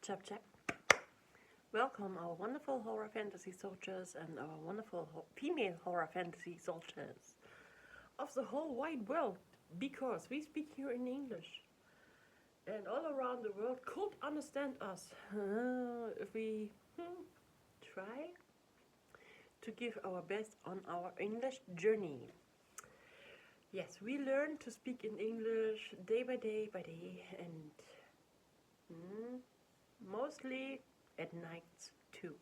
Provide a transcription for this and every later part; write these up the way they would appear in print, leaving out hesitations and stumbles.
Chap chap. Welcome our wonderful horror fantasy soldiers and our wonderful female horror fantasy soldiers of the whole wide world, because we speak here in English and all around the world could understand us if we try to give our best on our English journey. Yes, we learn to speak in English day by day and mostly at night too.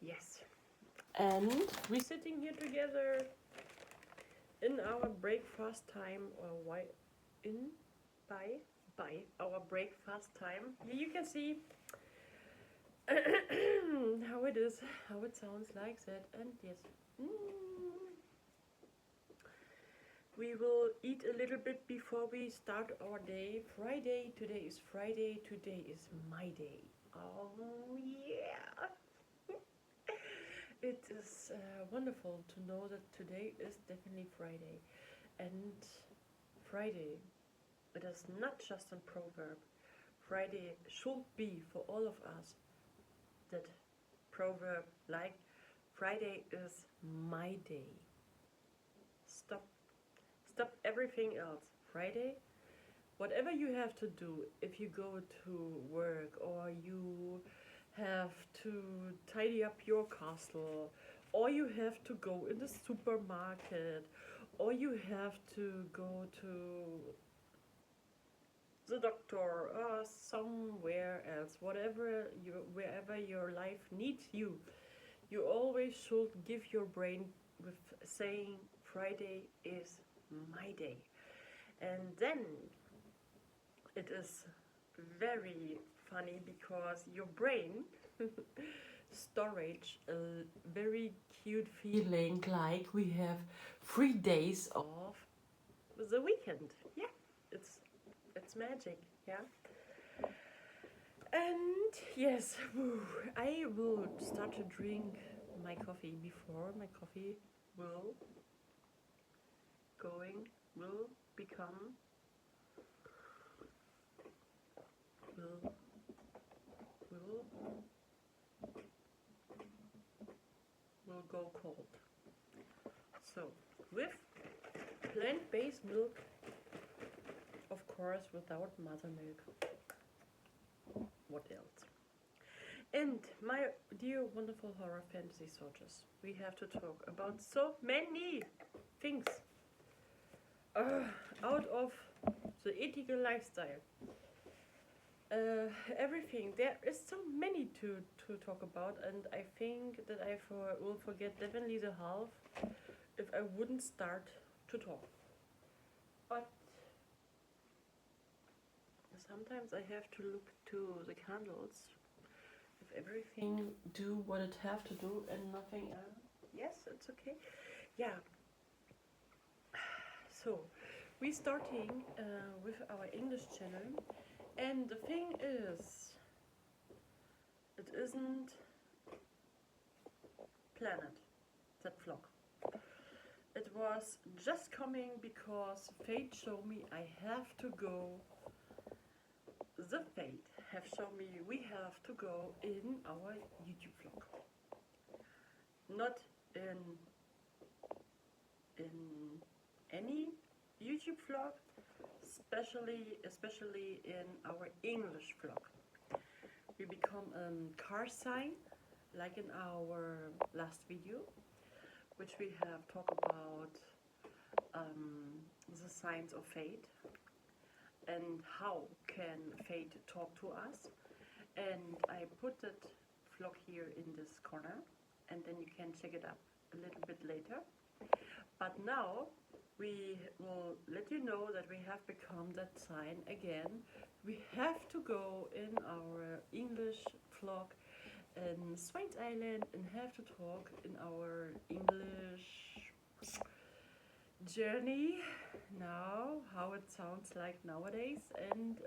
Yes. And we're sitting here together in our breakfast time, or by our breakfast time. Here you can see how it is, how it sounds like that, and yes. We will eat a little bit before we start our day. Friday, today is Friday, today is my day. Oh yeah! It is wonderful to know that today is definitely Friday. And Friday, it is not just a proverb. Friday should be for all of us that proverb like Friday is my day. Stop everything else. Friday, whatever you have to do, if you go to work or you have to tidy up your castle, or you have to go in the supermarket, or you have to go to the doctor or somewhere else, wherever your life needs you, you always should give your brain with saying Friday is my day. And then it is very funny because your brain storage a very cute feeling like we have 3 days of the weekend. Yeah, it's magic. Yeah. And yes, I will start to drink my coffee before my coffee will become will go cold. So with plant-based milk, of course, without mother milk. What else? And my dear wonderful horror fantasy soldiers, we have to talk about so many things out of the ethical lifestyle. Everything. There is so many to talk about, and I think that I will forget definitely the half if I wouldn't start to talk. But sometimes I have to look to the candles. If everything do what it have to do and nothing else. Yes, it's okay. Yeah. So, we're starting with our English channel, and the thing is, it isn't planet that vlog. It was just coming because fate showed me I have to go. The fate have shown me we have to go in our YouTube vlog. Not in any YouTube vlog, especially in our English vlog. We become a car sign, like in our last video, which we have talked about the signs of fate and how can fate talk to us. And I put that vlog here in this corner, and then you can check it up a little bit later. But now we will let you know that we have become that sign again. We have to go in our English vlog in Swains Island and have to talk in our English journey now, how it sounds like nowadays. And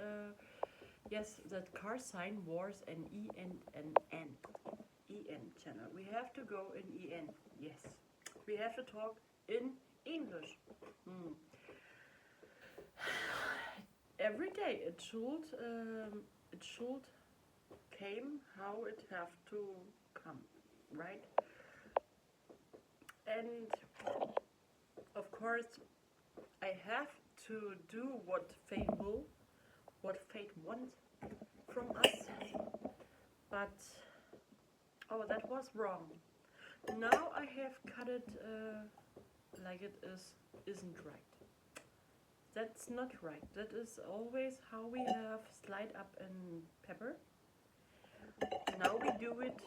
yes, that car sign was an EN channel. We have to go in EN. Yes, we have to talk in English. Every day it should came, how it have to come, right? And of course, I have to do what fate wants from us. But oh, that was wrong. Now I have cut it like it isn't right. That's not right. That is always how we have slide up in pepper. Now we do it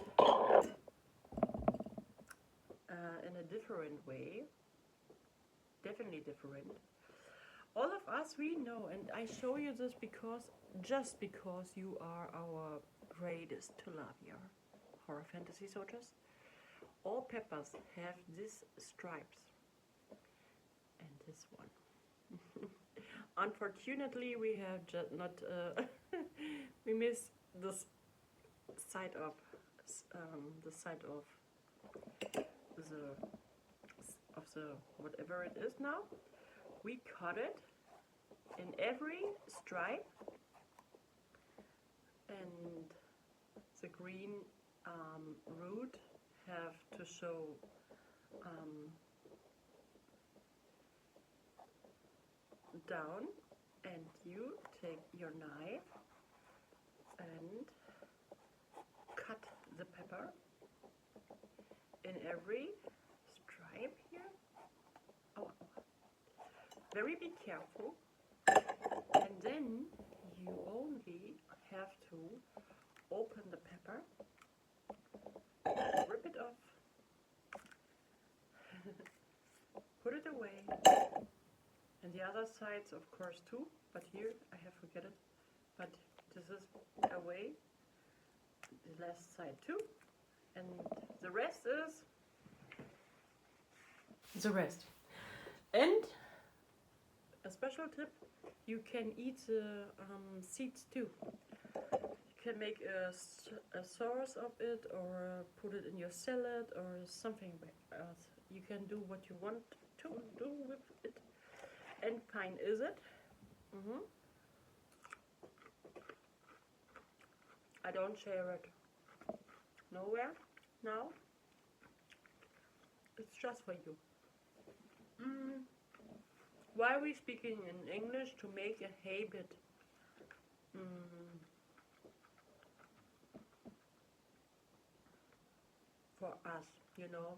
in a different way. Definitely different. All of us, we know, and I show you this just because you are our greatest to love here, horror fantasy soldiers. All peppers have these stripes, and this one. Unfortunately, we have just not. We miss this side of the whatever it is now. We cut it in every stripe, and the green root have to show down, and you take your knife and cut the pepper in every stripe here. Oh, very be careful, and then you only have to open the pepper, rip it off, put it away, and the other sides of course too, but here I have forget it, but this is away, the last side too, and the rest is the rest. And a special tip, you can eat the seeds too. You can make a sauce of it, or put it in your salad, or something else. You can do what you want to do with it. And fine is it? I don't share it nowhere now. It's just for you. Why are we speaking in English? To make a habit. For us, you know,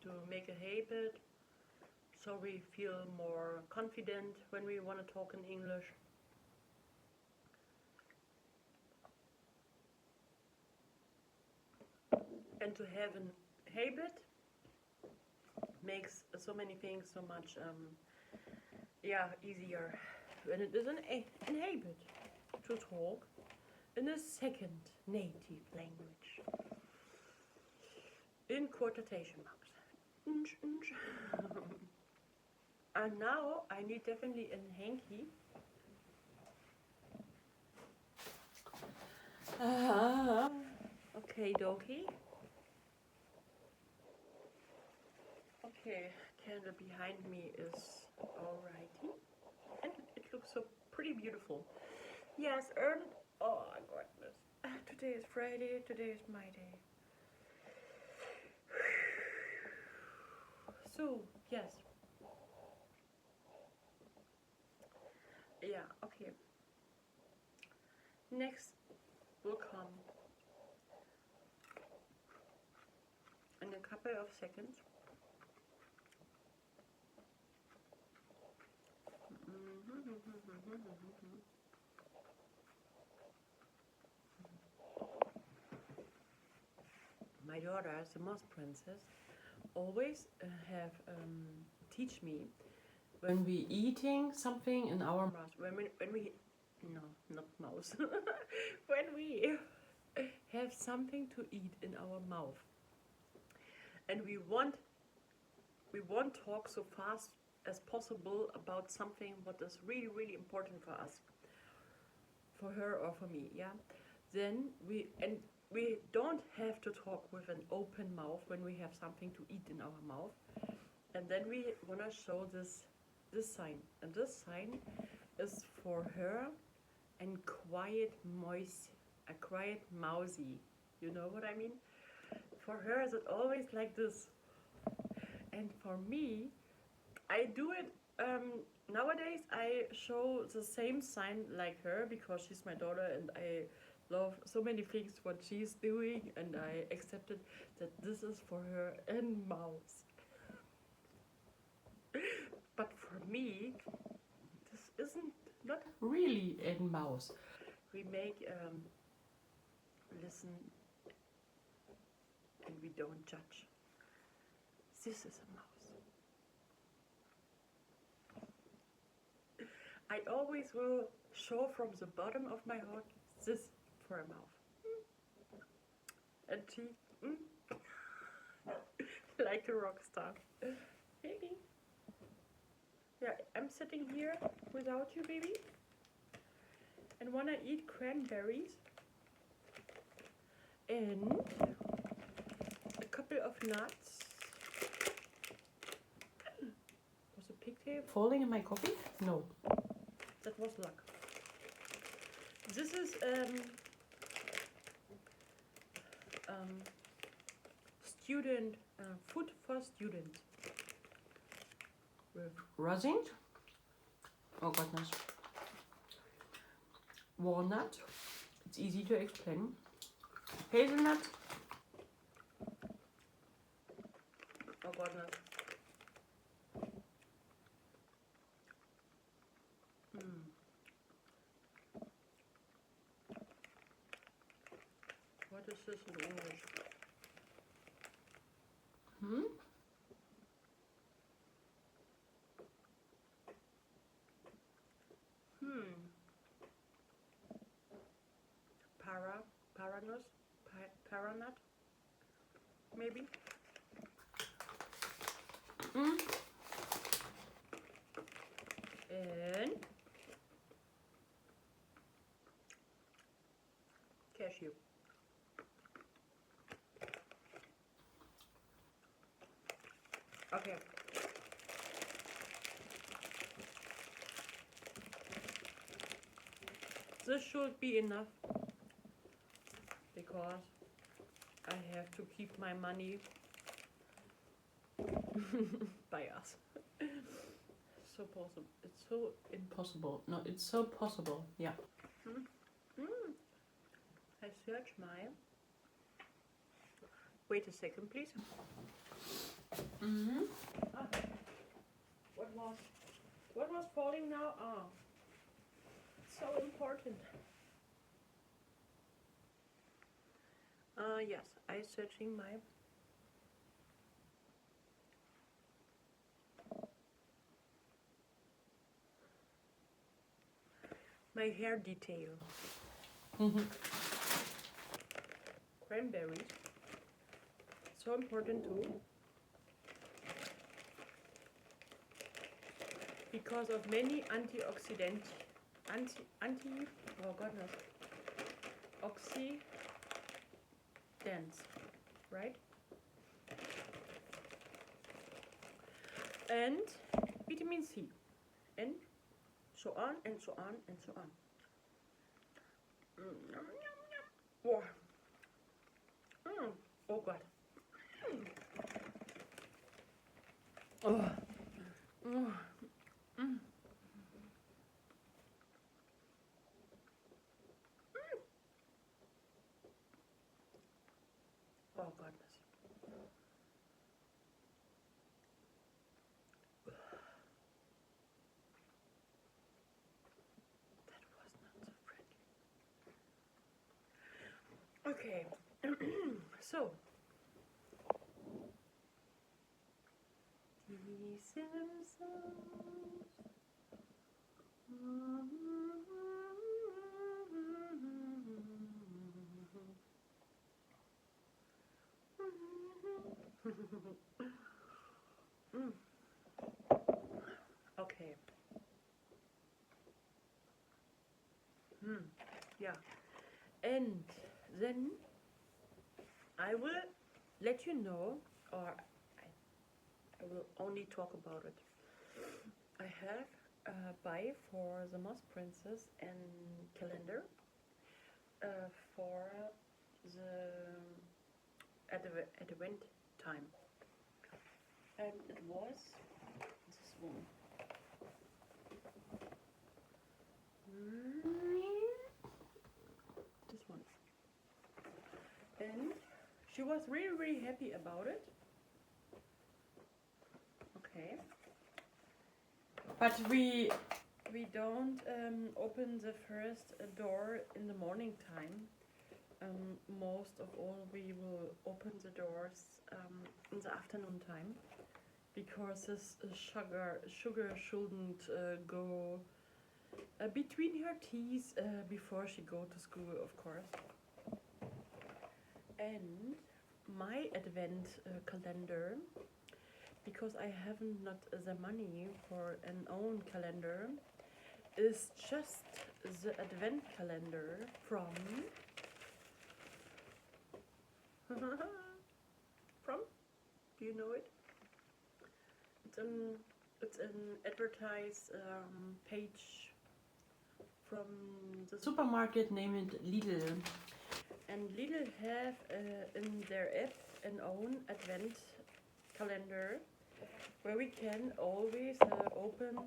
to make a habit, so we feel more confident when we want to talk in English. And to have a habit makes so many things so much easier when it is an habit to talk in a second native language. In quotation marks. And now I need definitely a hanky. Okay, dokie. Okay, candle behind me is alrighty, and it looks so pretty beautiful. Yes, oh my goodness. Today is Friday. Today is my day. So yes. Yeah. Okay. Next will come in a couple of seconds. My daughter, the moss princess, always have teach me when we eating something in our mouth. When we no, not mouse. When we have something to eat in our mouth, and we won't talk so fast as possible about something what is really, really important for us, for her or for me, yeah. Then we don't have to talk with an open mouth when we have something to eat in our mouth. And then we wanna show this sign, and this sign is for her and quiet a quiet mousy. You know what I mean? For her, is it always like this? And for me, I do it nowadays. I show the same sign like her because she's my daughter and I love so many things what she's doing, and I accepted that this is for her and mouse. But for me, this isn't not really in mouse. We make listen and we don't judge. This is a mouse. I always will show from the bottom of my heart this for a mouth. And she like a rock star. Baby. Yeah, I'm sitting here without you, baby. And wanna eat cranberries and a couple of nuts. Was a pigtail falling in my coffee? No. That was luck. This is student food for students with resin. Oh goodness. Walnut. It's easy to explain. Hazelnut. Oh goodness. What is this in English? Paranut, maybe. And cashew. Okay. This should be enough because I have to keep my money by us. So possible. It's so impossible. No, it's so possible. Yeah. I search my. Wait a second, please. Ah, what was falling now? Ah, so important. Yes, I searching my hair detail. Cranberries. So important too. Because of many antioxidants. Oh goodness. Oxidants, right? And vitamin C. And so on and so on and so on. Wow. Oh God. Oh. Oh goodness. That was not so friendly. Okay. So. The Simpsons. Okay. Yeah. And then I will let you know, or I will only talk about it. I have buy for the Moss Princess and calendar for the advent time, and it was this one. This one. And she was really, really happy about it. Okay. But we don't open the first door in the morning time. Most of all, we will open the doors in the afternoon time, because this sugar shouldn't go between her teeth before she go to school, of course. And my advent calendar, because I haven't not the money for an own calendar, is just the advent calendar from do you know it? It's an advertised page from the supermarket named Lidl, and Lidl have in their app an own advent calendar where we can always open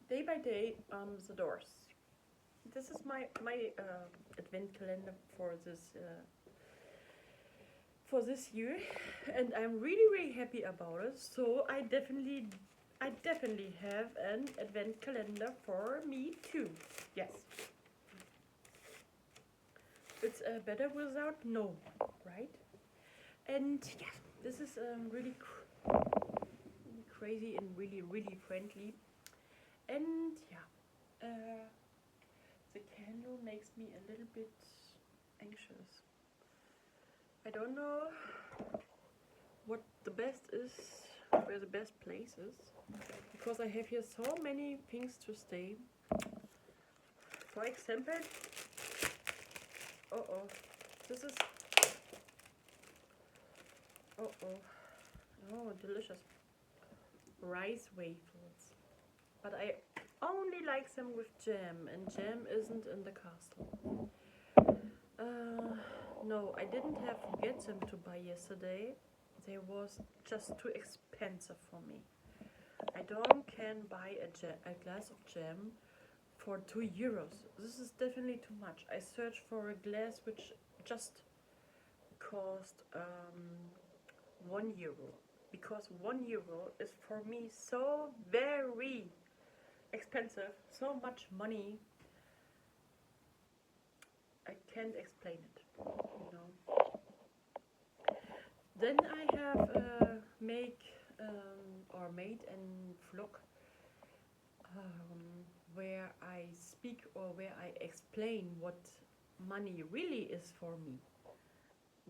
day by day the doors. This is my advent calendar for this year, and I'm really, really happy about it. So I definitely have an advent calendar for me too. Yes, it's better without no, right? And yeah, this is really crazy and really, really friendly. And yeah, the candle makes me a little bit anxious. I don't know what the best is, where the best place is, because I have here so many things to stay. For example, this is, oh, delicious rice wafers. But I only like them with jam, and jam isn't in the castle. No, I didn't have to get them to buy yesterday. They was just too expensive for me. I can buy a glass of jam for €2. This is definitely too much. I searched for a glass which just cost €1, because €1 is for me so very expensive, so much money. I can't explain it, you know. Then I have made a vlog where I speak, or where I explain what money really is for me.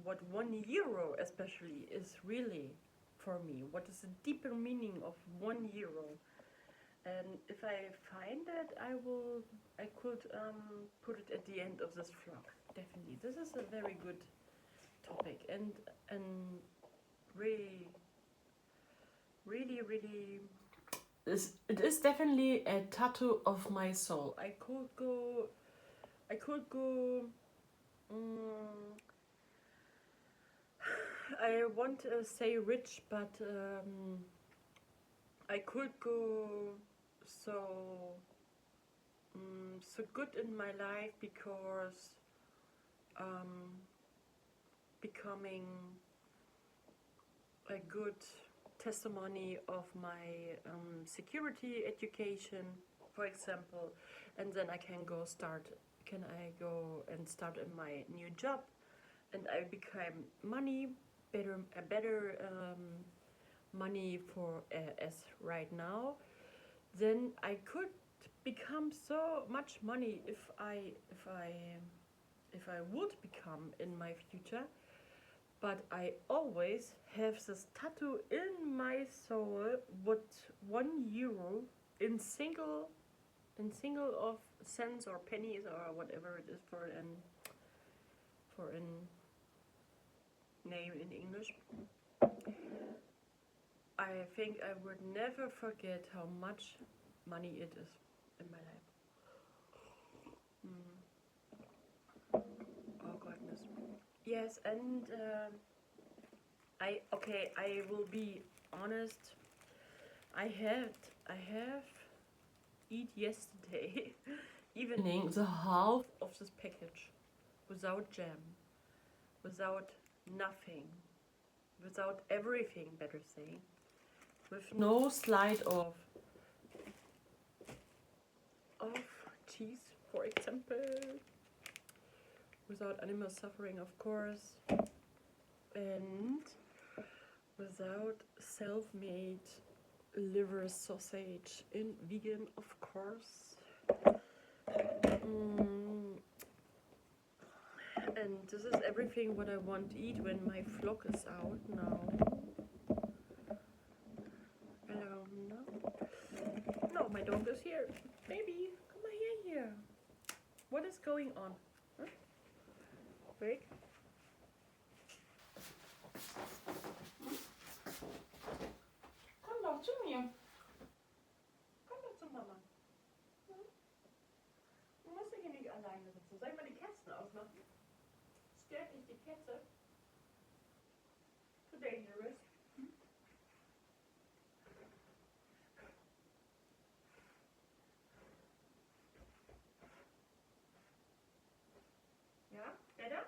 What €1 especially is really for me. What is the deeper meaning of €1? And if I find it, I could put it at the end of this vlog. Definitely, this is a very good topic, and really, it is definitely a tattoo of my soul. I could go. I won't say rich, but I could go so good in my life, because becoming a good testimony of my security education, for example, and then I can go and start in my new job, and I become better money for as right now. Then I could become so much money if I would become in my future. But I always have this tattoo in my soul, what €1 in single of cents or pennies or whatever it is for an name in English. I think I would never forget how much money it is in my life. Yes, and I will be honest. I have eat yesterday evening the half of this package without jam, without nothing, without everything, better say, with no slide of cheese, for example, without animal suffering, of course, and without self-made liver sausage in vegan, of course. And this is everything what I want to eat when my vlog is out now. Hello, no? No, my dog is here. Baby, come here. What is going on? Huh? Wait. Komm doch zu mir. Komm doch zu Mama. Hm? Du musst hier nicht alleine sitzen. Soll ich mal die Kerzen ausmachen? Stört nicht die Katze? Too dangerous. Ja, better?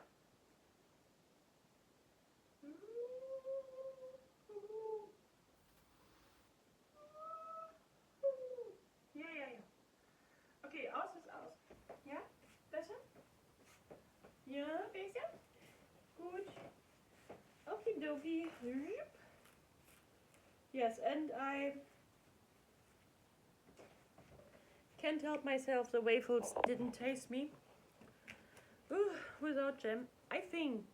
Ja. Okay, aus ist aus. Ja? Besser? Ja, besser? Gut. Okie dokie. Yes, and I can't help myself, the waffles didn't taste me. Without jam. I think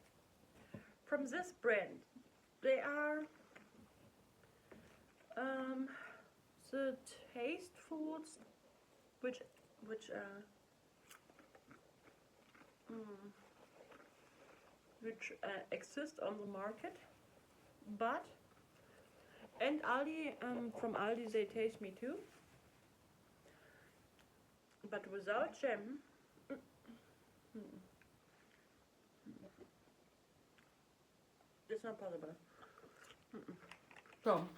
from this brand they are the taste foods which exist on the market, but and Aldi, from Aldi they taste me too, but without jam. It's not possible. So.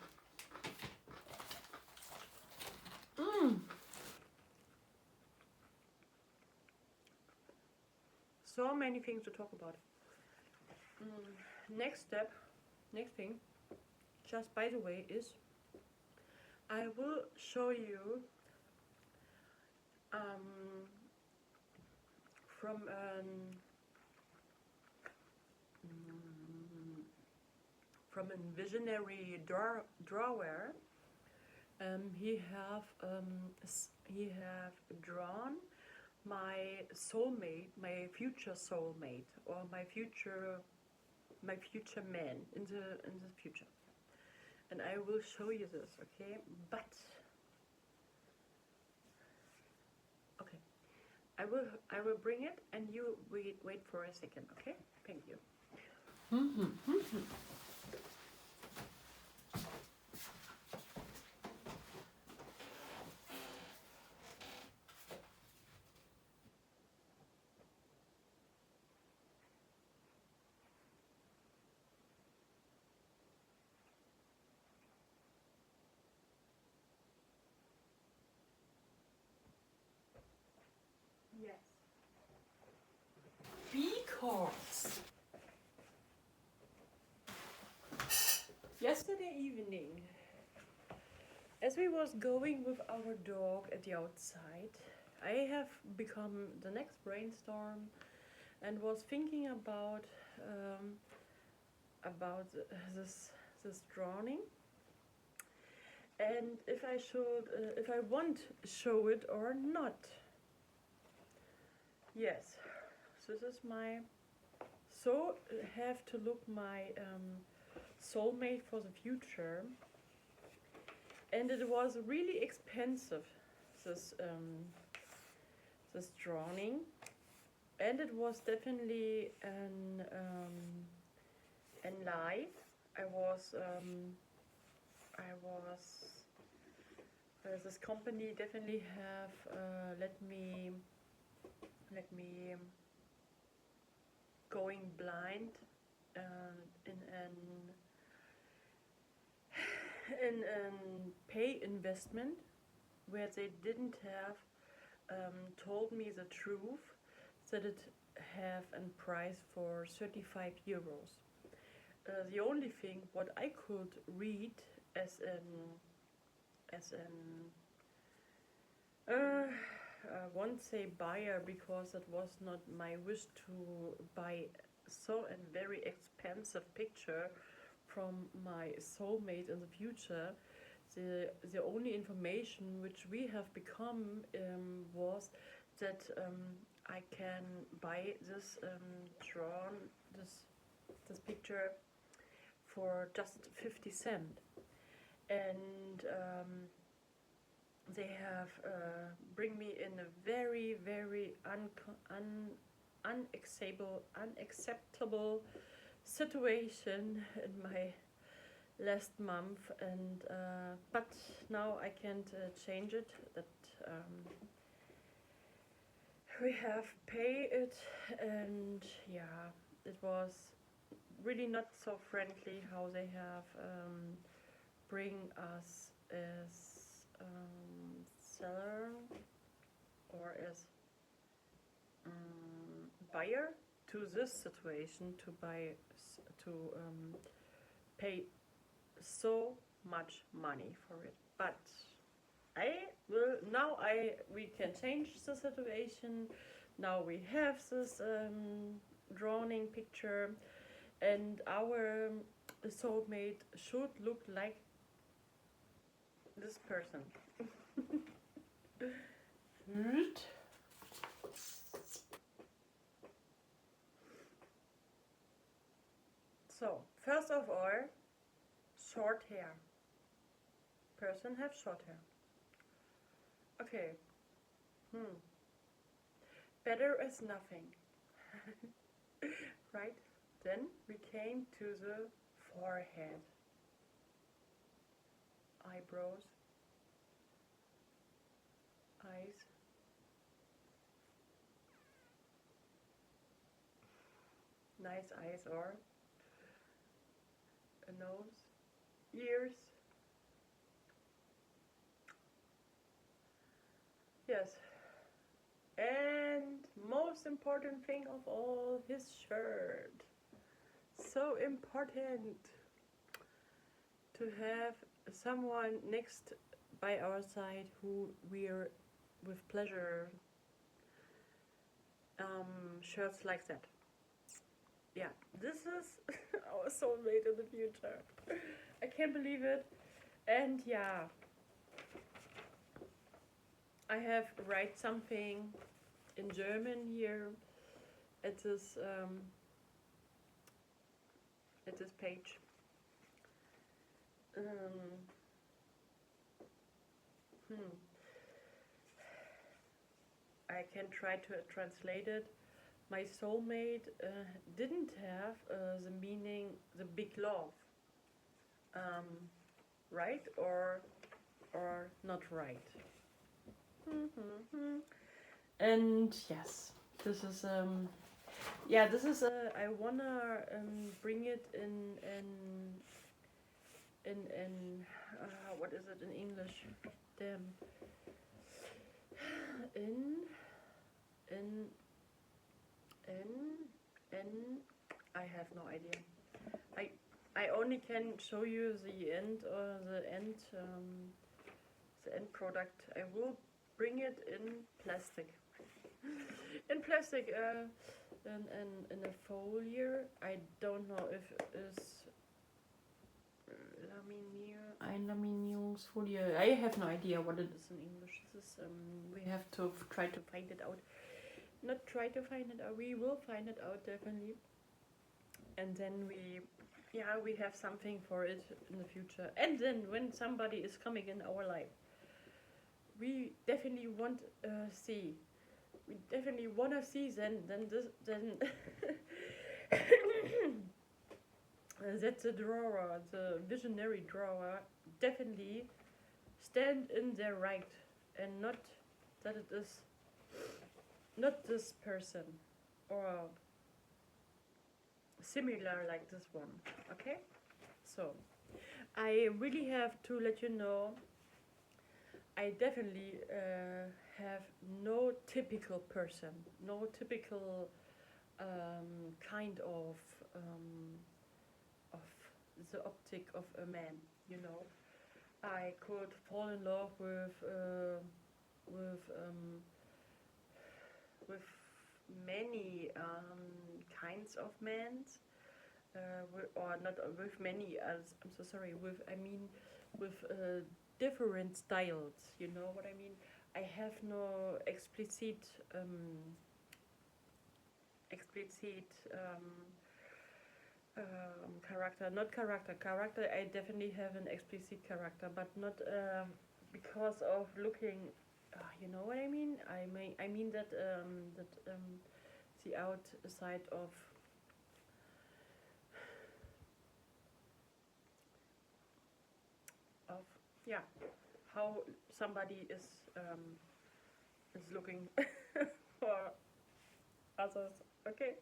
So many things to talk about. Next thing, just by the way, is I will show you from a visionary drawer. He have drawn my soulmate, my future soulmate, or my future man in the future, and I will show you this, okay? But okay, I will bring it, and you wait for a second, okay? Thank you. Yes. Because yesterday evening, as we was going with our dog at the outside, I have become the next brainstorm and was thinking about this drawing, and if I want to show it or not. Yes, this is my, so have to look my soulmate for the future, and it was really expensive, this drawing, and it was definitely an life. This company definitely have let me going blind in an pay investment where they didn't have told me the truth that it have a price for 35 euros. The only thing what I could read as an won't say buyer because it was not my wish to buy so a very expensive picture from my soulmate in the future. The only information which we have become was that I can buy this drawn this picture for just 50 cents, and they have bring me in a very unacceptable situation in my last month, and but now I can't change it. That we have pay it, and yeah, it was really not so friendly how they have bring us as seller or as buyer to this situation to buy to pay so much money for it. But we can change the situation. Now we have this drawing picture, and our soulmate should look like this person. So, first of all, short hair. Person have short hair. Okay. Better is nothing. Right? Then we came to the forehead. Eyebrows. Eyes. Nice eyes, or a nose. Ears. Yes. And most important thing of all, his shirt. So important to have someone next by our side who wear with pleasure shirts like that. Yeah, this is our soulmate in the future. I can't believe it. And yeah, I have write something in German here at this page. I can try to translate it. My soulmate didn't have the meaning, the big love, right or not right. And yes, this is I wanna bring it in what is it in English? Damn. In I have no idea. I only can show you the end the end product. I will bring it in plastic. In plastic, in a folie. I don't know if it is Laminierungsfolie. I have no idea what it is in English. This is we have to try to find it out. Not try to find it out. We will find it out definitely. And then we have something for it in the future. And then when somebody is coming in our life, we definitely want see. We definitely wanna see then that the drawer, the visionary drawer, definitely stand in their right, and not that it is not this person or similar like this one. Okay, so I really have to let you know, I definitely have no typical person, no typical kind of the optic of a man. You know, I could fall in love with with many kinds of men, or not with many. As I'm so sorry. With I mean, with different styles. You know what I mean? I have no explicit character. Not character. Character. I definitely have an explicit character, but not because of looking. You know what I mean? I mean that the outside of yeah, how somebody is looking for others. Okay,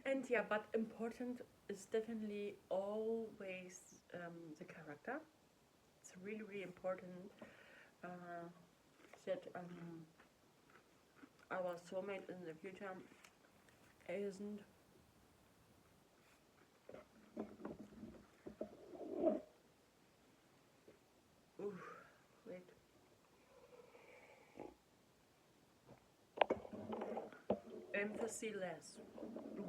and yeah, but important is definitely always the character. It's really really important uh, that our soulmate in the future isn't. Oof, wait. Empathy less.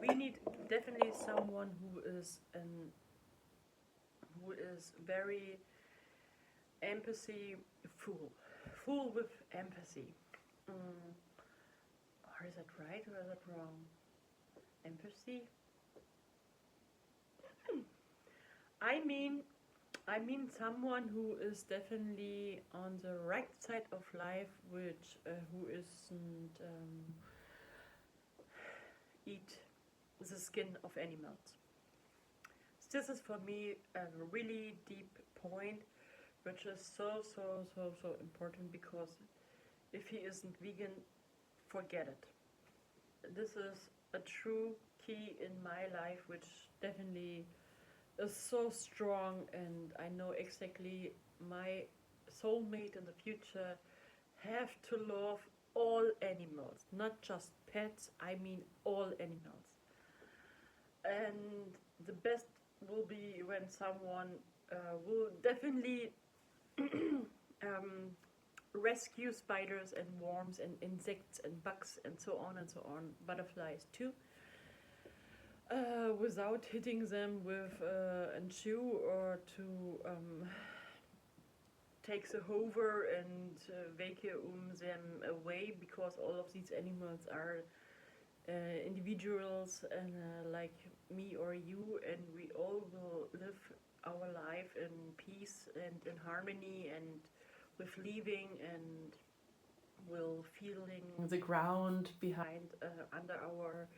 We need definitely someone who is very empathy full with empathy. Or is that right or is that wrong? Empathy. I mean, I mean someone who is definitely on the right side of life, which who isn't eat the skin of animals. This is for me a really deep point, which is so important, because if he isn't vegan, forget it. This is a true key in my life, which definitely is so strong, and I know exactly my soulmate in the future have to love all animals, not just pets, I mean all animals. And the best will be when someone will definitely um, rescue spiders and worms and insects and bugs and so on, butterflies too, without hitting them with a shoe, or to take the hover and vacuum them away, because all of these animals are individuals, and like me or you, and we all will live our life in peace and in harmony, and with leaving, and will feeling the ground behind under our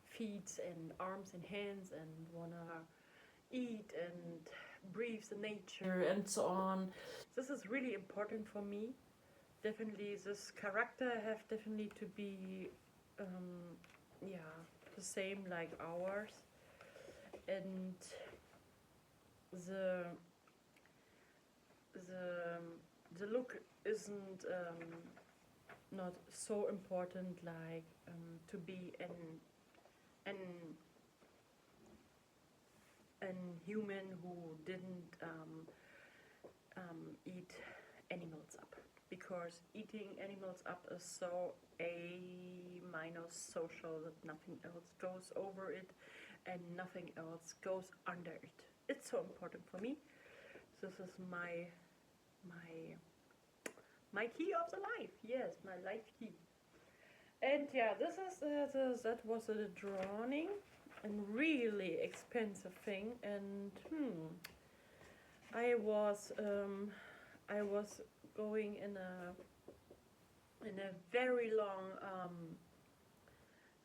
feet and arms and hands, and wanna eat and breathe the nature and so on. This is really important for me. Definitely this character have definitely to be yeah, the same like ours, and the the the look isn't not so important, like to be an an human who didn't eat animals up, because eating animals up is so a minus social that nothing else goes over it and nothing else goes under it. It's so important for me. This is my key of the life. Yes, my life key. And yeah, this is that was a drawing and really expensive thing. And I was going in a very long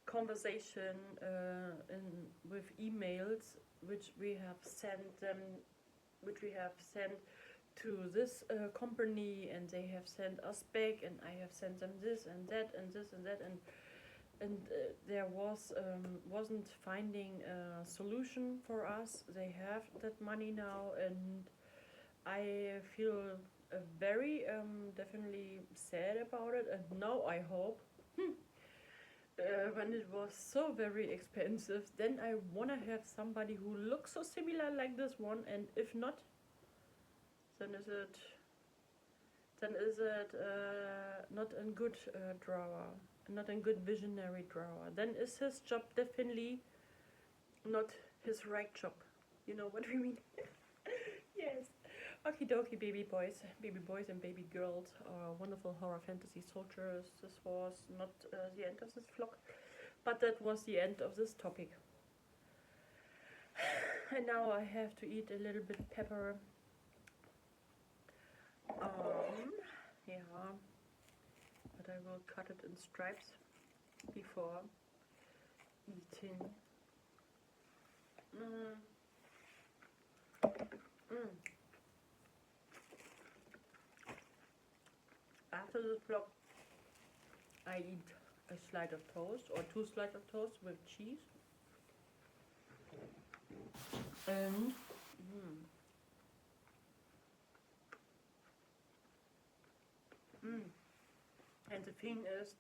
conversation with emails, which we have sent to this company, and they have sent us back, and I have sent them this and that and this and that, and and there wasn't finding a solution for us. They have that money now, and I feel very definitely sad about it. And now I hope, when it was so very expensive, then I wanna have somebody who looks so similar like this one, and if not, then is it not a good drawer, not a good visionary drawer. Then is his job definitely not his right job. You know what we mean? Yes. Okie dokie, baby boys and baby girls, wonderful horror fantasy soldiers. This was not the end of this vlog, but that was the end of this topic. And now I have to eat a little bit pepper. Yeah, but I will cut it in stripes before eating. After this vlog, I eat a slice of toast or 2 slices of toast with cheese. And and the thing is,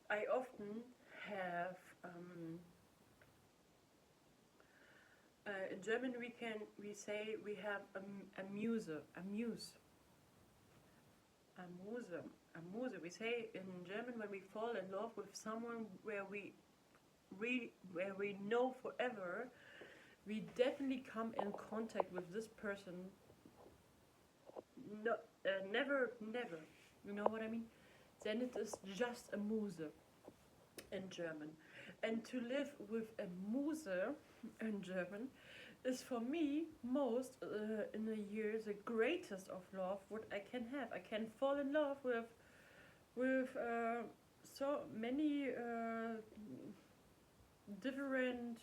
I often have in German we say we have a muse. We say in German when we fall in love with someone where we know forever, we definitely come in contact with this person. No, never. You know what I mean? Then it is just a Muse in German. And to live with a Muse in German is for me most in a year the greatest of love what I can have. I can fall in love with so many different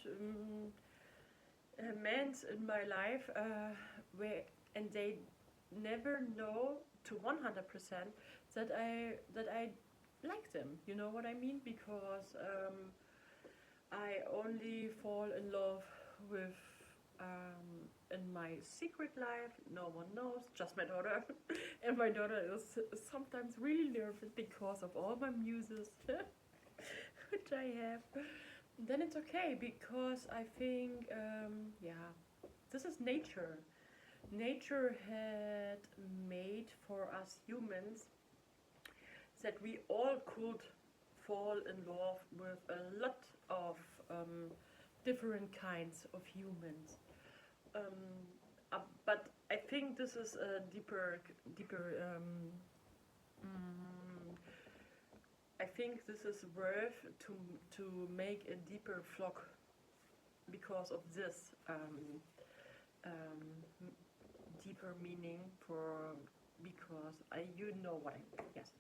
men in my life where and they never know to 100% that I like them. You know what I mean? Because I only fall in love with in my secret life. No one knows, just my daughter. And my daughter is sometimes really nervous because of all my muses which I have. Then it's okay because I think yeah, this is nature. Nature had made for us humans that we all could fall in love with a lot of different kinds of humans. But I think this is a deeper. I think this is worth to make a deeper vlog because of this deeper meaning for because you know what I mean. Yes.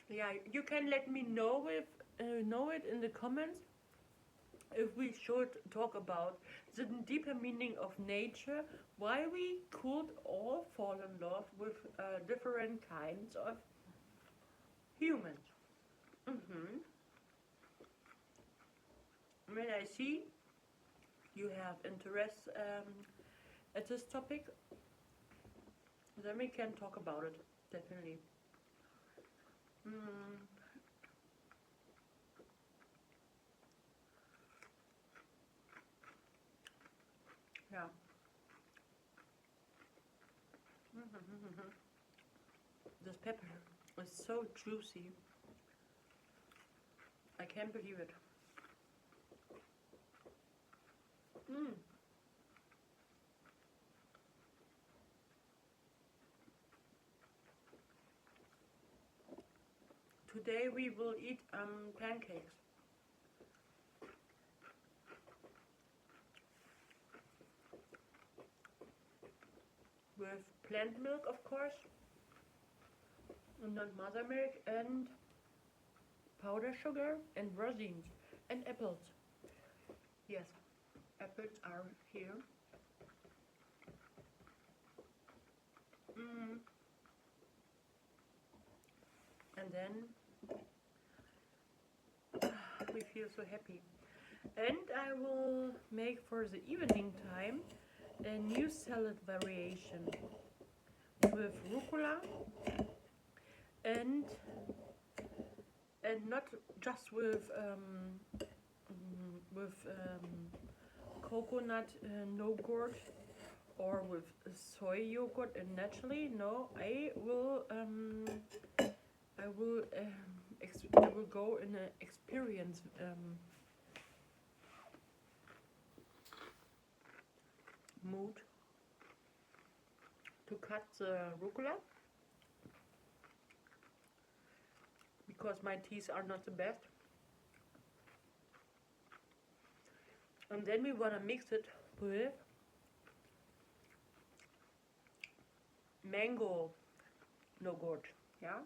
Yeah, you can let me know it in the comments if we should talk about the deeper meaning of nature, why we could all fall in love with different kinds of humans. When I see you have interest at this topic, then we can talk about it, definitely. Yeah. This pepper is so juicy. I can't believe it. Today we will eat pancakes. With plant milk, of course. not mother milk, and powder sugar and rosines and apples. Yes, apples are here. Mm. And then we feel so happy. And I will make for the evening time a new salad variation with rucola and not just with coconut yogurt or with soy yogurt and naturally. No, I will go in an experience mood to cut the rucola because my teeth are not the best. And then we want to mix it with mango yogurt. Yeah.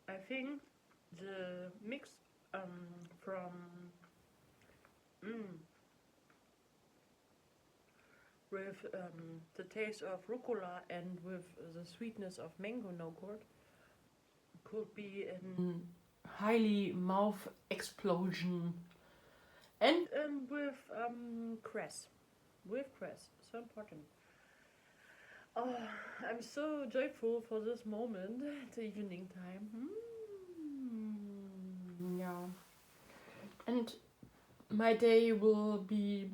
I think the mix from with the taste of rucola and with the sweetness of mango yogurt could be a highly mouth explosion. And with cress. With cress. So important. Oh, I'm so joyful for this moment. It's evening time. Yeah. And my day will be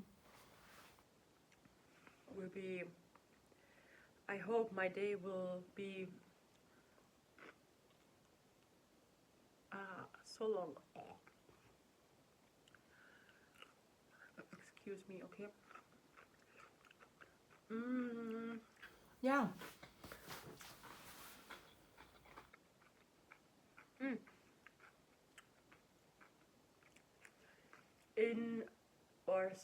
I hope my day will be so long. Excuse me, okay? Yeah.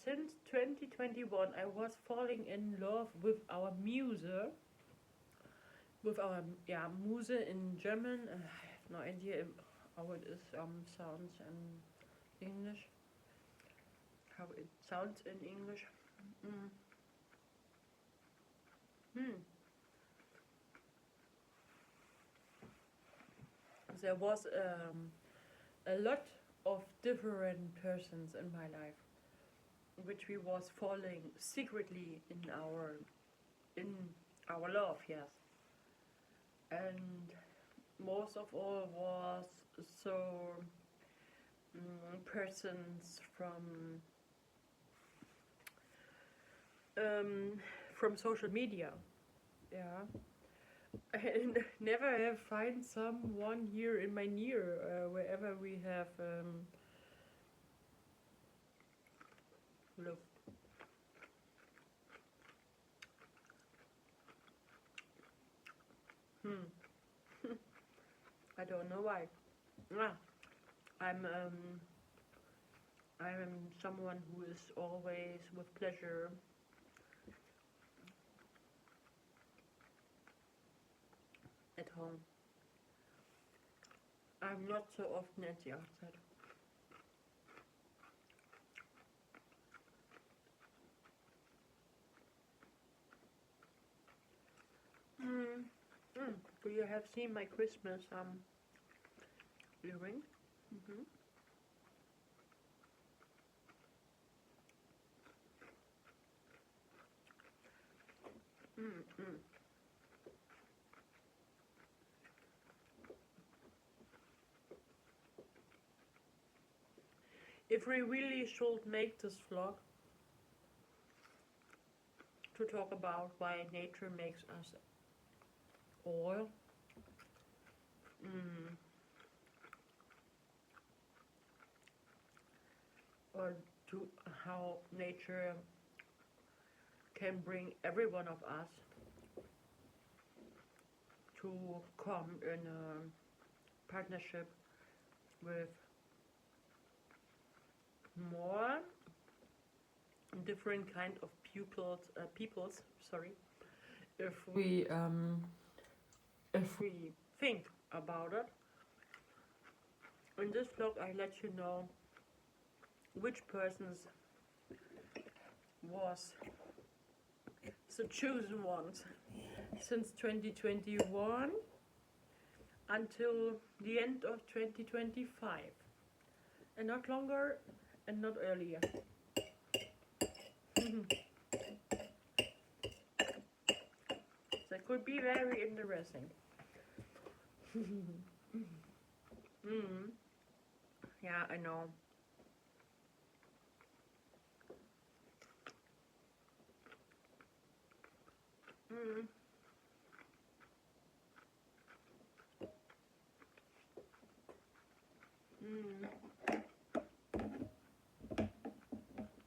Since 2021, I was falling in love with our muse. With our Muse in German. I have no idea how it is sounds in English. How it sounds in English. There was a lot of different persons in my life, which we was falling secretly in our love, yes. And most of all was so persons from social media, yeah. And never have find someone here in my near wherever we have look. I don't know why. I'm someone who is always with pleasure. At home. I'm not so often at the outside. Do you have seen my Christmas earring? If we really should make this vlog to talk about why nature makes us all or to how nature can bring every one of us to come in a partnership with more different kind of peoples, sorry, if we if we think about it. In this vlog I let you know which persons was the chosen ones since 2021 until the end of 2025, and not longer and not earlier. That could be very interesting. Yeah, I know. Mm. Mm.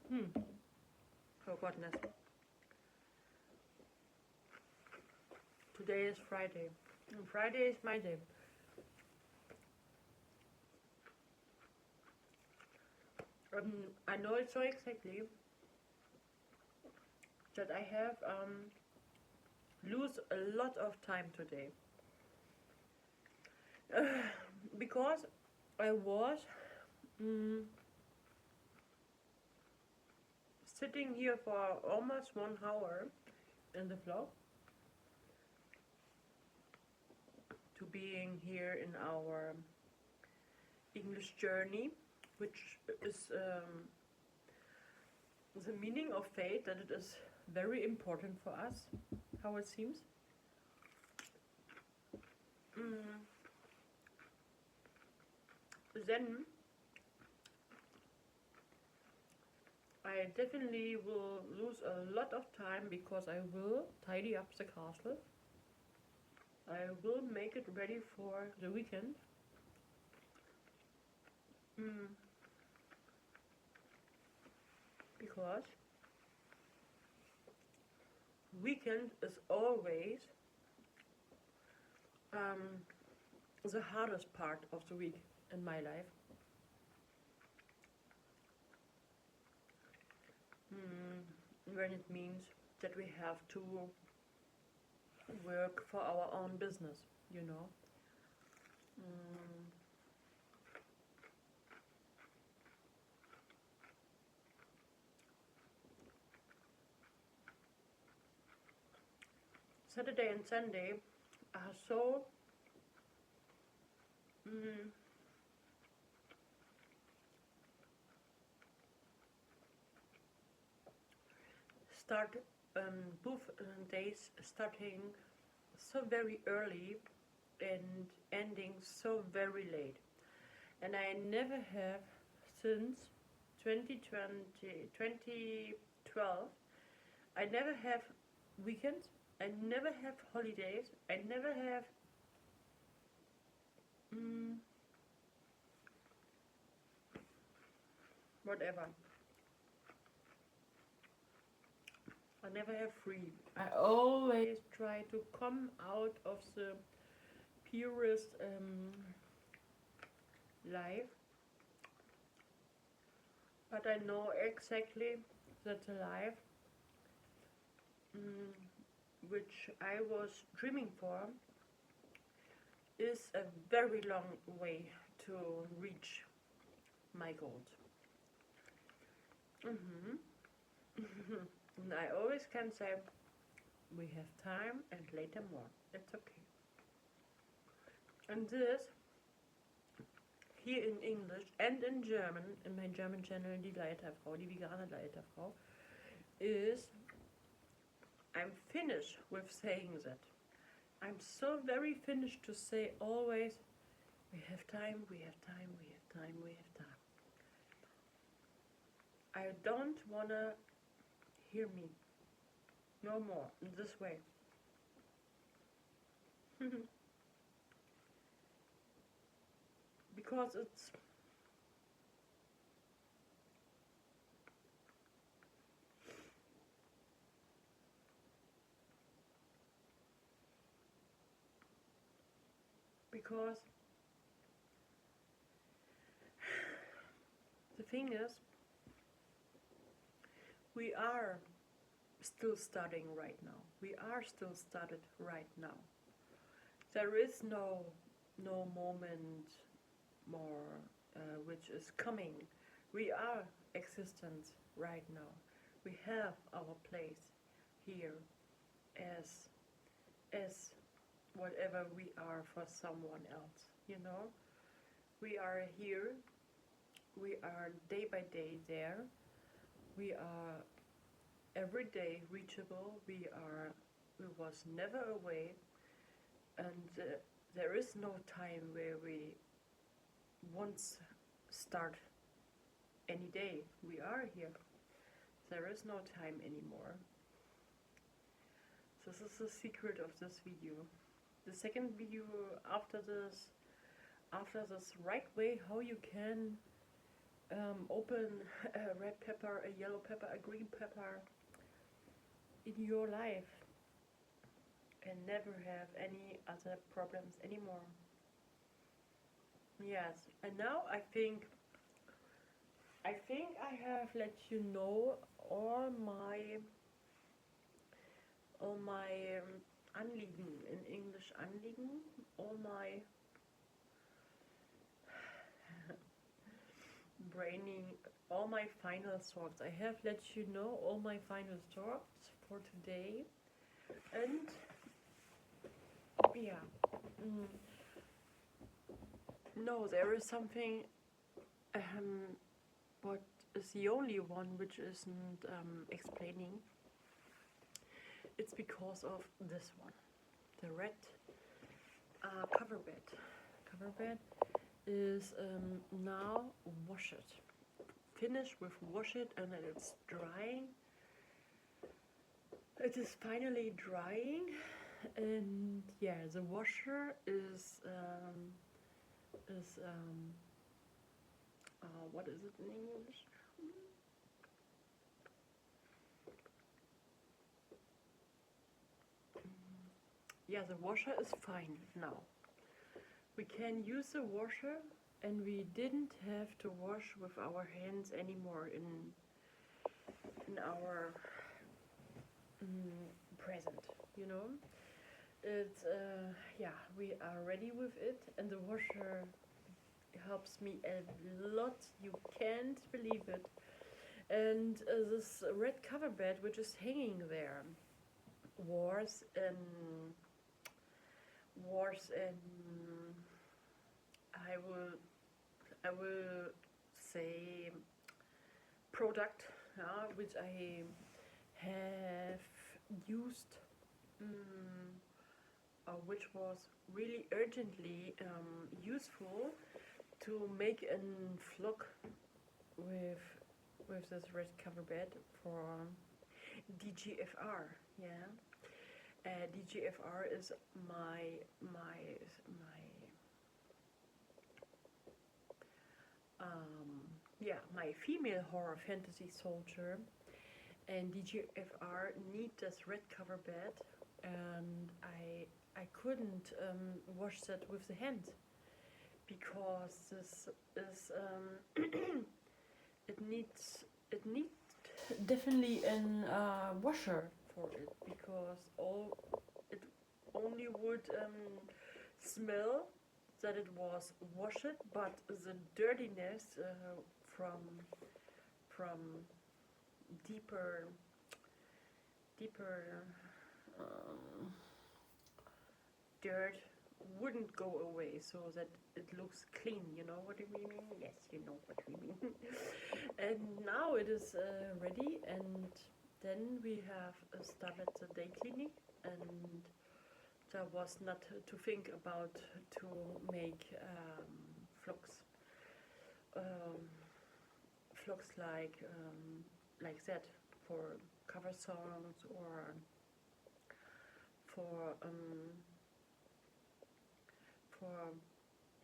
Hmm. Oh goodness. Today is Friday. And Friday is my day. I know it so exactly that I have lose a lot of time today. Because I was sitting here for almost 1 hour in the vlog to being here in our English journey, which is the meaning of fate, that it is very important for us, how it seems. Then I definitely will lose a lot of time because I will tidy up the castle. I will make it ready for the weekend. Because weekend is always the hardest part of the week in my life. When it means that we have to work for our own business, you know. Saturday and Sunday are so start both days starting so very early and ending so very late, and I never have since 2020 2012. I never have weekends, I never have holidays, I never have whatever. I never have free. I always try to come out of the purest life, but I know exactly that the life which I was dreaming for is a very long way to reach my goals. And I always can say, we have time and later more. It's okay. And this, here in English and in German, in my German channel, die Leiterfrau, die vegane Leiterfrau, is I'm finished with saying that. I'm so very finished to say always, we have time, we have time, we have time, we have time. I don't wanna hear me no more in this way. Because it's because the thing is, we are still studying right now. We are still started right now. There is no moment more which is coming. We are existent right now. We have our place here as as whatever we are for someone else. You know, we are here. We are day by day there. We are every day reachable. We was never away, and there is no time where we once start any day. We are here. There is no time anymore. This is the secret of this video. The second video after this right way how you can open a red pepper, a yellow pepper, a green pepper in your life and never have any other problems anymore. Yes, and now I think I have let you know all my Anliegen, in English Anliegen, all my braining, all my final thoughts. I have let you know all my final thoughts for today, and yeah, no, there is something what is the only one which isn't explaining. It's because of this one, the red cover bed. Cover bed is now wash it. Finish with wash it, and then it's drying. It is finally drying, and yeah, the washer is what is it in English? Yeah, the washer is fine now. We can use the washer, and we didn't have to wash with our hands anymore in our present, you know. It's yeah, we are ready with it, and the washer helps me a lot. You can't believe it. And this red cover bed, which is hanging there, was I will say product, which I have used, which was really urgently useful to make a vlog with this red cover bed for DGFR. Yeah, DGFR is my my female horror fantasy soldier, and DGFR need this red cover bed, and I couldn't wash that with the hand because this is it needs definitely an washer for it, because it only would smell that it was washed, but the dirtiness from deeper dirt wouldn't go away, so that it looks clean. You know what I mean? Yes, you know what we mean. And now it is ready, and then we have started the day cleaning, and there was not to think about to make vlogs like that for cover songs or for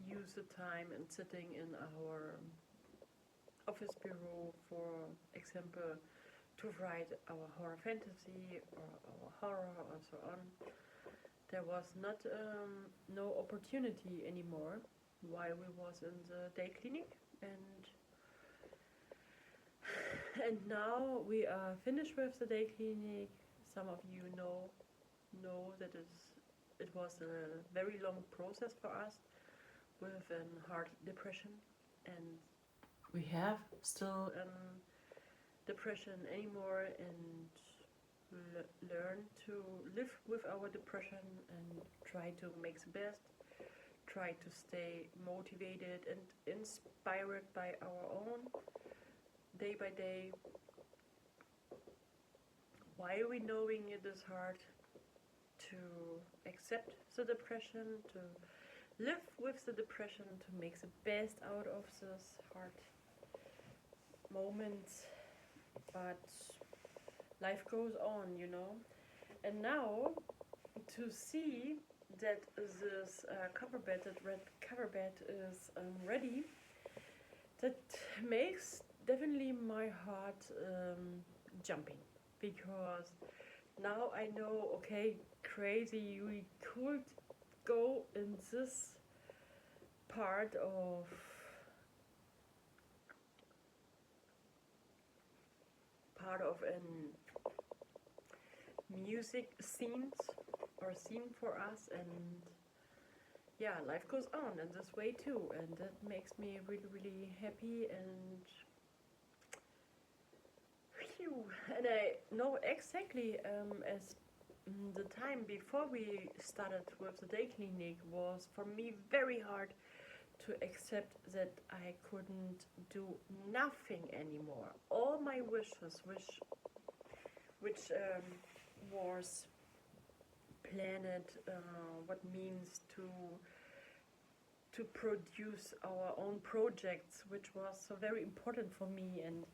use the time and sitting in our office bureau, for example, to write our horror fantasy or our horror or so on. There was not no opportunity anymore while we was in the day clinic, and now we are finished with the day clinic. Some of you know that is it was a very long process for us with a hard depression, and we have still depression anymore, and learn to live with our depression and try to make the best, try to stay motivated and inspired by our own day by day, while we knowing it is hard to accept the depression, to live with the depression, to make the best out of this hard moments. But life goes on, you know. And now to see that this cover bed, that red cover bed is ready, that makes definitely my heart jumping, because now I know, okay, crazy, we could go in this part of an music scenes or scene for us, and yeah, life goes on in this way too, and that makes me really really happy. And phew, and I know exactly as the time before we started with the day clinic was for me very hard to accept that I couldn't do nothing anymore. All my wishes, which was planned, what means to produce our own projects, which was so very important for me, and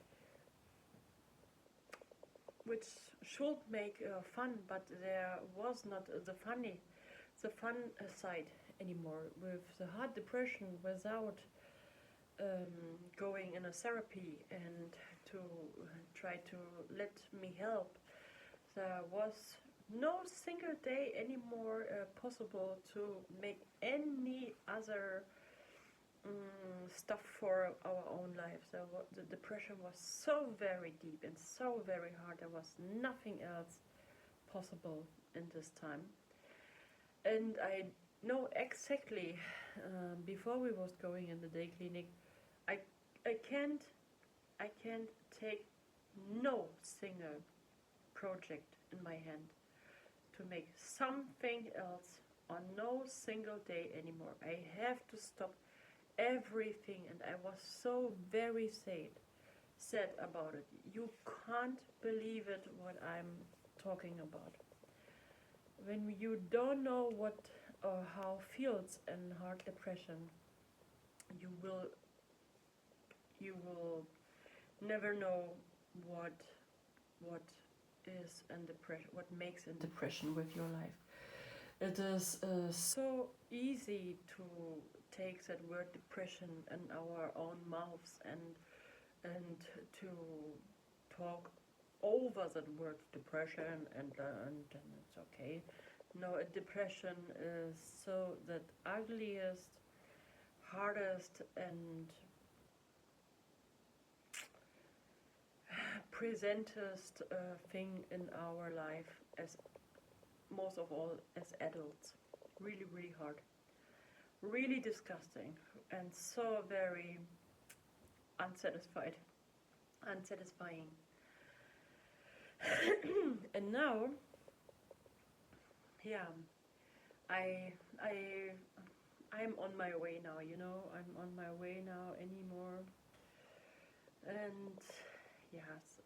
which should make fun, but there was not the fun side anymore, with the hard depression, without going in a therapy and to try to let me help. There was no single day anymore possible to make any other stuff for our own lives. So the depression was so very deep and so very hard. There was nothing else possible in this time. And I know exactly, before we was going in the day clinic, I can't take no single project in my hand to make something else on no single day anymore. I have to stop everything, and I was so very sad about it. You can't believe it what I'm talking about. When you don't know what or how feels in hard depression, you will never know what is in depression, what makes in depression with your life. It is so easy to take that word depression in our own mouths and to talk over that word depression, and it's okay. No, depression is so that ugliest, hardest, and presentest thing in our life, as most of all as adults. Really, really hard. Really disgusting, and so very unsatisfying. And now, yeah, I'm on my way now, you know, I'm on my way now anymore. And yes,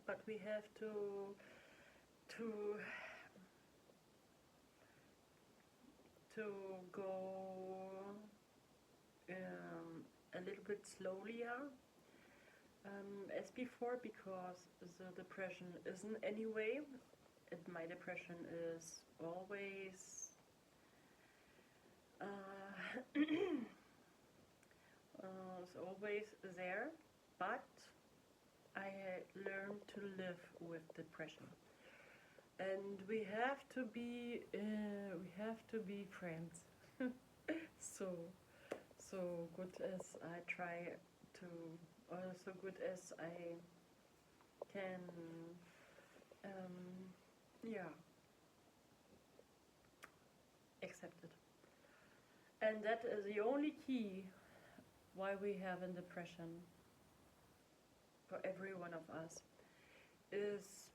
but we have to go a little bit slowly as before, because the depression isn't anyway. My depression is always is always there, but I learned to live with depression, and we have to be friends. so good as I try to, or so good as I can Yeah, accept it. And that is the only key why we have a depression for every one of us is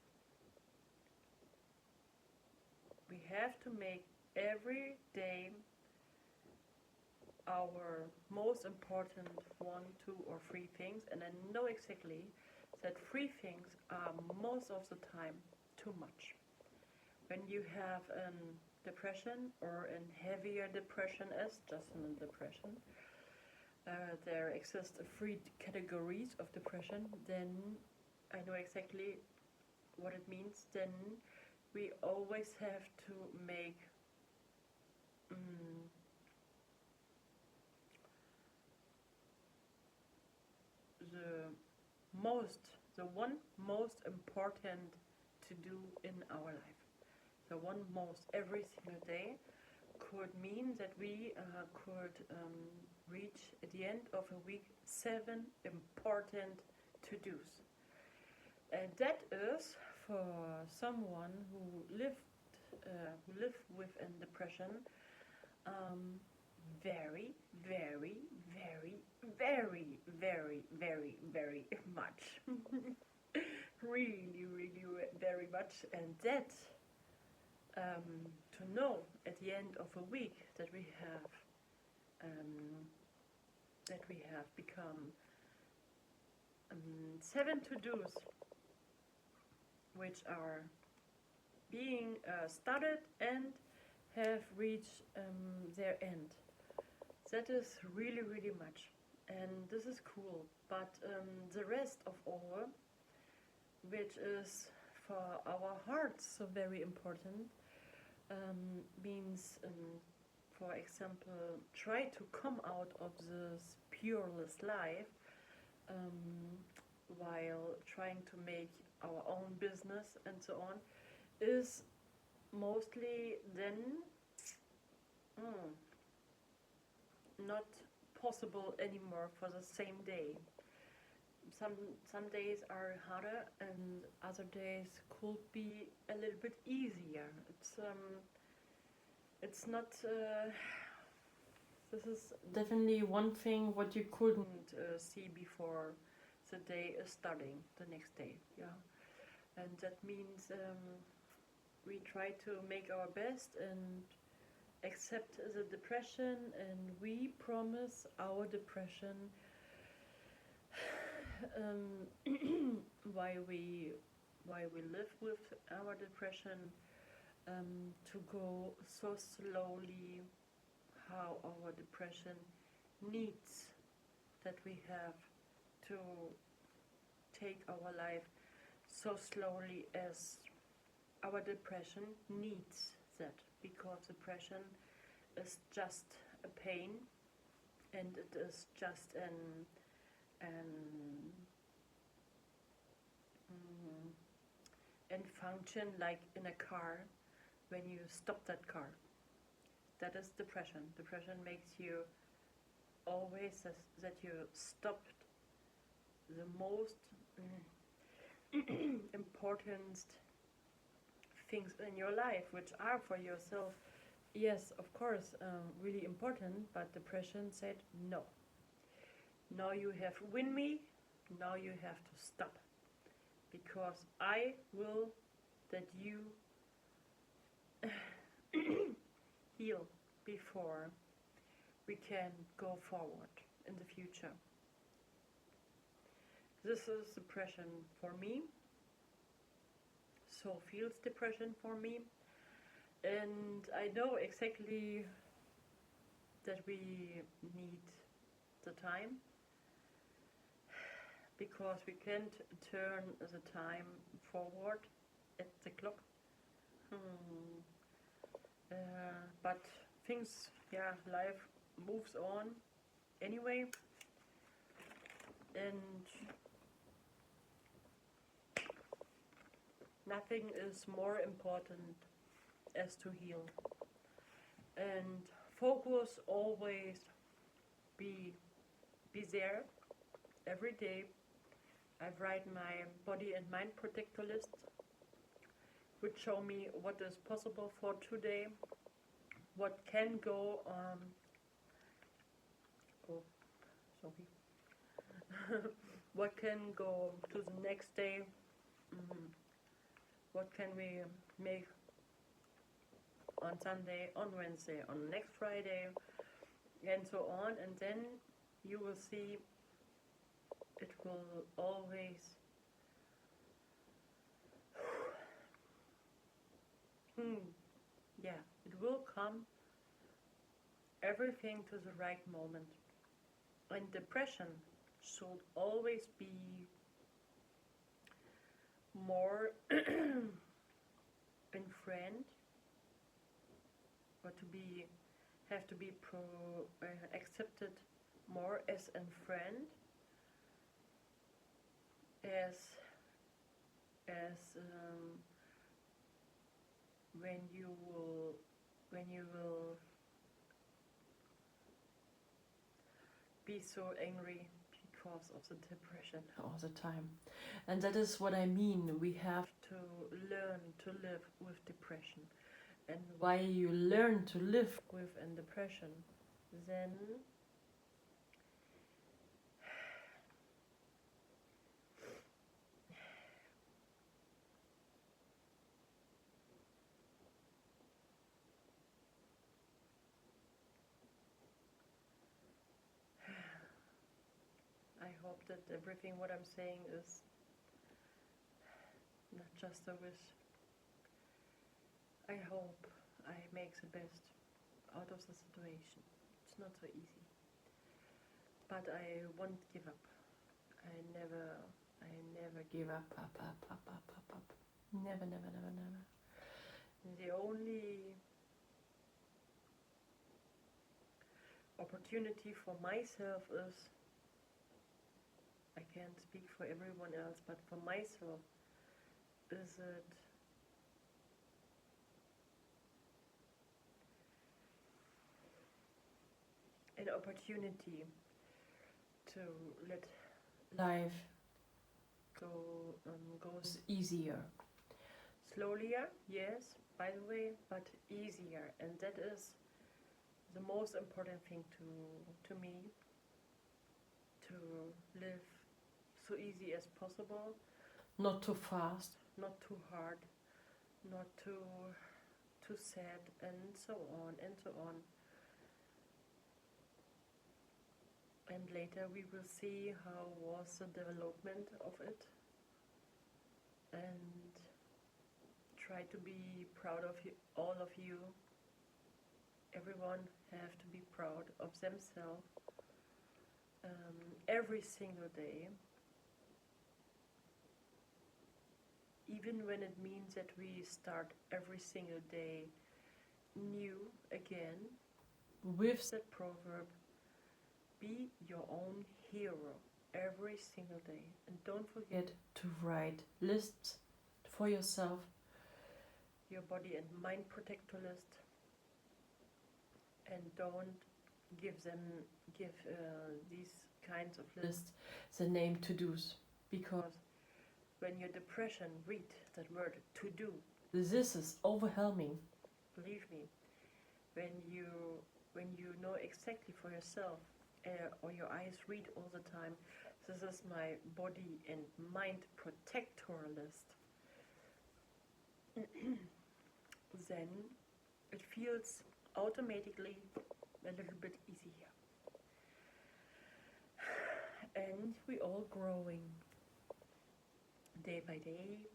we have to make every day our most important one, two, or three things, and I know exactly that three things are most of the time too much. When you have a depression or a heavier depression as just a depression, there exist three categories of depression, then I know exactly what it means. Then we always have to make mm, the one most important to do in our life. The one most every single day could mean that we could reach at the end of a week 7 important to-dos. And that is for someone who live with a depression, very, very, very, very, very, very, very much. Really, really, very much. And that to know at the end of a week that we have become 7 to-dos, which are being started and have reached their end. That is really, really much, and this is cool. But the rest of all, which is for our hearts so very important, means, for example, try to come out of this pureless life while trying to make our own business and so on, is mostly then not possible anymore for the same day. Some days are harder and other days could be a little bit easier. It's not. This is definitely one thing what you couldn't see before the day is starting the next day. Yeah, and that means we try to make our best and accept the depression, and we promise our depression why we live with our depression, to go so slowly how our depression needs that we have to take our life so slowly as our depression needs that, because depression is just a pain and it is just and function like in a car when you stop that car. That is depression. Depression makes you always that you stopped the most important things in your life, which are for yourself, yes, of course, really important, but depression said no. Now you have win me, now you have to stop, because I will that you heal before we can go forward in the future. This is depression for me, so feels depression for me, and I know exactly that we need the time, because we can't turn the time forward at the clock. But things, yeah, life moves on anyway, and nothing is more important as to heal. And focus always be there every day. I write my body and mind protector list which show me what is possible for today, what can go oh, sorry. What can go to the next day, what can we make on Sunday, on Wednesday, on next Friday, and so on. And then you will see it will always yeah, it will come everything to the right moment. And depression should always be more in friend, or to be have to be accepted more as a friend, as when you will be so angry because of the depression all the time. And that is what I mean. We have to learn to live with depression. And why you learn to live with a depression, then I hope that everything what I'm saying is not just a wish. I hope I make the best out of the situation. It's not so easy, but I won't give up. I never give up. Never. The only opportunity for myself is, I can't speak for everyone else, but for myself, is it an opportunity to let life goes easier. Slowlier, yes, by the way, but easier. And that is the most important thing to me, to live so easy as possible, not too fast, not too hard, not too sad, and so on and so on. And later we will see how was the development of it, and try to be proud of you, all of you. Everyone have to be proud of themselves every single day, even when it means that we start every single day new again. With that proverb, be your own hero every single day, and don't forget to write lists for yourself, your body and mind protector list, and don't give these kinds of lists the name to-dos, because when your depression read that word to-do, this is overwhelming. Believe me, when you know exactly for yourself, or your eyes read all the time, this is my body and mind protector list, then it feels automatically a little bit easier. And we all growing day by day,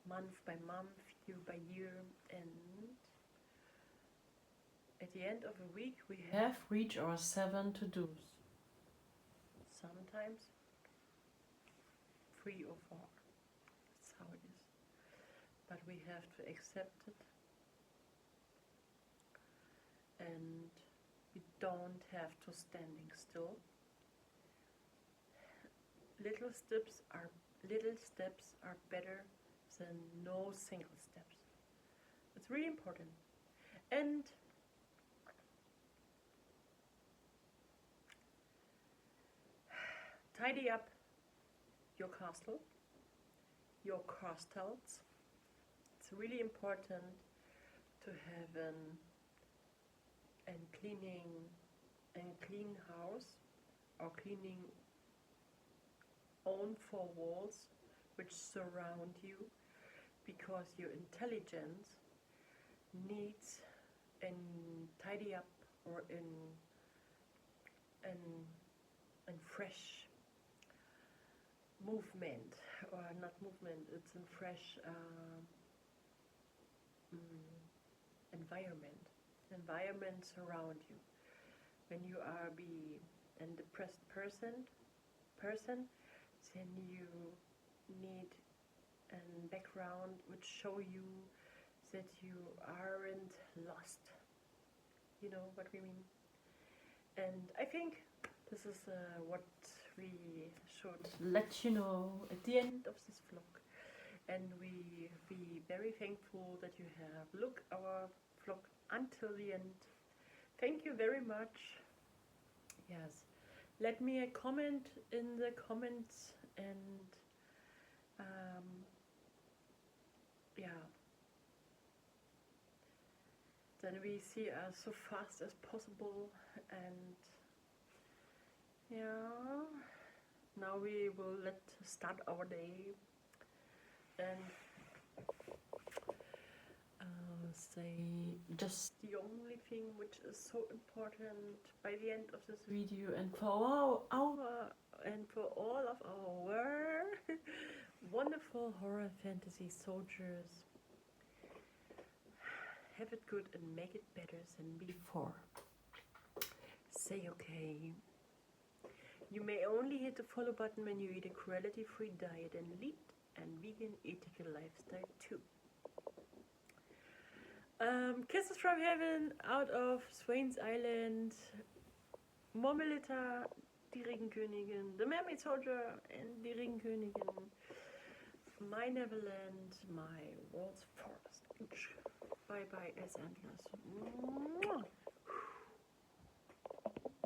month by month, year by year, and at the end of a week we have reached our 7 to-dos. Sometimes 3 or 4. That's how it is. But we have to accept it, and we don't have to standing still. Little steps are better than no single steps. It's really important. And tidy up your castle, your castles. it's really important to have an clean house, or cleaning own four walls which surround you, because your intelligence needs an tidy up, or in fresh movement, or not movement, it's in fresh environment surround you. When you are be a depressed person, then you need a background which show you that you aren't lost. You know what we mean? And I think this is what we should let you know at the end of this vlog. And we be very thankful that you have looked our vlog until the end. Thank you very much. Yes, let me a comment in the comments, and yeah, then we see us so fast as possible. And yeah, now we will start our day, and say just the only thing which is so important by the end of this video, and for all of our wonderful horror fantasy soldiers. Have it good and make it better than before. Say okay. You may only hit the follow button when you eat a cruelty-free diet and lead and vegan ethical lifestyle too. Kisses from heaven out of Swain's Island, Mormelita, die Regenkönigin, the Mermaid Soldier and die Regenkönigin, my Neverland, my Waltz Forest. Bye bye as endless.